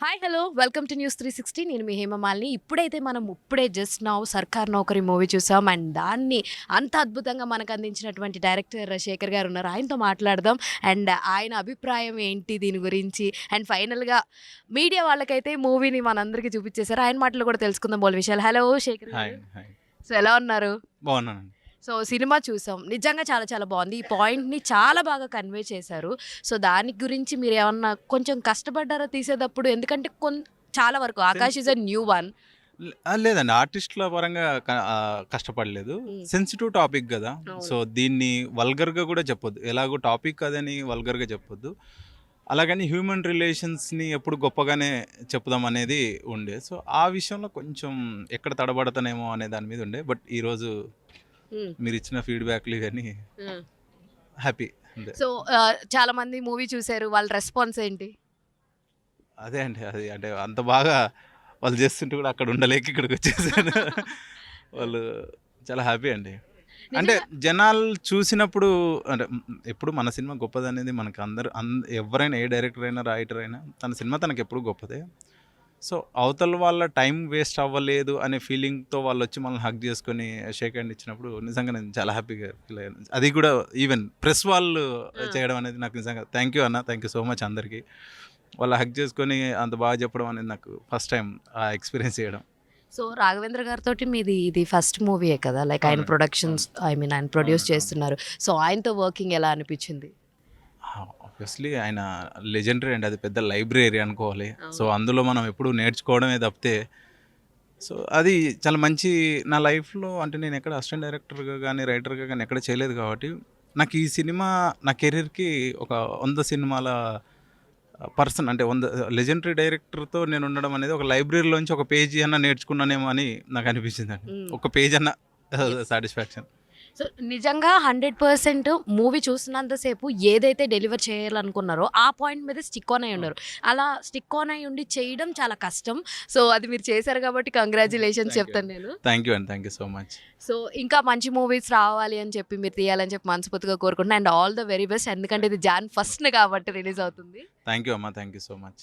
Hi hello welcome to news 360. నేను మీ హేమమాలిని. ఇప్పుడే just now సర్కార్ నౌకరి మూవీ చూసాం అండ్ దాన్ని అంత అద్భుతంగా మనకు అందించినటువంటి డైరెక్టర్ శేఖర్ గారు ఉన్నారు. ఆయనతో మాట్లాడదాం అండ్ ఆయన అభిప్రాయం ఏంటి దీని గురించి అండ్ ఫైనల్గా మీడియా వాళ్ళకైతే మూవీని మనందరికీ చూపించేశారు. ఆయన మాటలు కూడా తెలుసుకుందాం బోల్ విషయాలు. హలో శేఖర్ హాయ్ గారు. హాయ్ సో ఎలా ఉన్నారు? బాగున్నానండి. సో సినిమా చూసాం, నిజంగా చాలా చాలా బాగుంది. ఈ పాయింట్ని చాలా బాగా కన్వే చేశారు. సో దాని గురించి మీరు ఏమన్నా కొంచెం కష్టపడ్డారా తీసేటప్పుడు? ఎందుకంటే చాలా వరకు Akash is a new one. లేదండి, ఆర్టిస్టుల పరంగా కష్టపడలేదు. మ్మ్. సెన్సిటివ్ టాపిక్ కదా, అవును. సో దీన్ని వల్గర్గా కూడా చెప్పొద్దు. ఎలాగో టాపిక్ అదని వల్గర్గా చెప్పొద్దు. అలాగని హ్యూమన్ రిలేషన్స్ని ఎప్పుడు గొప్పగానే చెప్పుదాం అనేది ఉండే. సో ఆ విషయంలో కొంచెం ఎక్కడ తడబడతానేమో అనే దాని మీద ఉండే. బట్ ఈరోజు మ్మ్. మీరు ఇచ్చిన ఫీడ్బ్యాక్లు ఇవన్నీ మ్మ్. హ్యాపీ అంతే. సో చాలా మంది మూవీ చూశారు, వాళ్ళ రెస్పాన్స్ ఏంటి? అదే అండి, అది అంటే అంత బాగా వాళ్ళు చేస్తుంటే కూడా అక్కడ ఉండలేక ఇక్కడికి వచ్చేసాను. వాళ్ళు చాలా హ్యాపీ అండి. అంటే నిజంగా. జనాలు చూసినప్పుడు అంటే ఎప్పుడు మన సినిమా గొప్పదనేది మనకు ఎవరైనా, ఏ డైరెక్టర్ అయినా రైటర్ అయినా తన సినిమా తనకు ఎప్పుడు గొప్పదే. సో అవతల వాళ్ళ టైం వేస్ట్ అవ్వలేదు అనే ఫీలింగ్తో వాళ్ళు వచ్చి మనల్ని హగ్ చేసుకొని షేక్ హ్యాండ్ ఇచ్చినప్పుడు నిజంగా నేను చాలా హ్యాపీగా ఫీల్ అయ్యాను. అది కూడా ఈవెన్ ప్రెస్ వాళ్ళు చేయడం అనేది నాకు నిజంగా థ్యాంక్ యూ అన్న, థ్యాంక్ యూ సో మచ్ అందరికీ. వాళ్ళు హగ్ చేసుకొని అంత బాగా చెప్పడం అనేది నాకు ఫస్ట్ టైం ఆ ఎక్స్పీరియన్స్ చేయడం. సో రాఘవేంద్ర గారితో మీది ఇది ఫస్ట్ మూవీయే కదా, లైక్ ఆయన అవునండి, ప్రొడక్షన్స్, ఐ మీన్ ఆయన ప్రొడ్యూస్ అవునండి, చేస్తున్నారు. సో ఆయనతో వర్కింగ్ ఎలా అనిపించింది? ఆబ్వియస్లీ ఆయన లెజెండరీ అండి, అది పెద్ద లైబ్రరీ అనుకోవాలి. సో అవును. అందులో మనం ఎప్పుడు నేర్చుకోవడమే తప్పితే, సో అది చాలా మంచి నా లైఫ్లో. అంటే నేను ఎక్కడ అసిస్టెంట్ డైరెక్టర్గా కానీ రైటర్గా కానీ ఎక్కడ చేయలేదు కాబట్టి నాకు ఈ సినిమా నా కెరీర్కి ఒక 100 సినిమాల పర్సన్, అంటే 100 లెజెండరీ డైరెక్టర్తో నేను ఉండడం అనేది ఒక లైబ్రరీలోంచి ఒక పేజీ అన్న నేర్చుకున్నానేమో అని నాకు అనిపించింది అండి. మ్మ్. ఒక పేజ్ అన్న Yes. సాటిస్ఫాక్షన్. సో నిజంగా 100% మూవీ చూసినంతసేపు ఏదైతే డెలివర్ చేయాలనుకున్నారో ఆ పాయింట్ మీద స్టిక్ ఆన్ అయి ఉన్నారు. అలా స్టిక్ ఆన్ అయి ఉండి చేయడం చాలా కష్టం. సో అది మీరు చేశారు కాబట్టి కంగ్రాచులేషన్స్ Thank you. చెప్తాను నేను. థ్యాంక్ యూ అండి, thank you so much. So ఇంకా మంచి మూవీస్ రావాలి అని చెప్పి మీరు తీయాలని చెప్పి మనస్ఫూర్తిగా కోరుకుంటున్నాను and all the very best. ఎందుకంటే ఇది Jan 1st కాబట్టి రిలీజ్ అవుతుంది. థ్యాంక్ యూ అమ్మా, థ్యాంక్ యూ సో మచ్.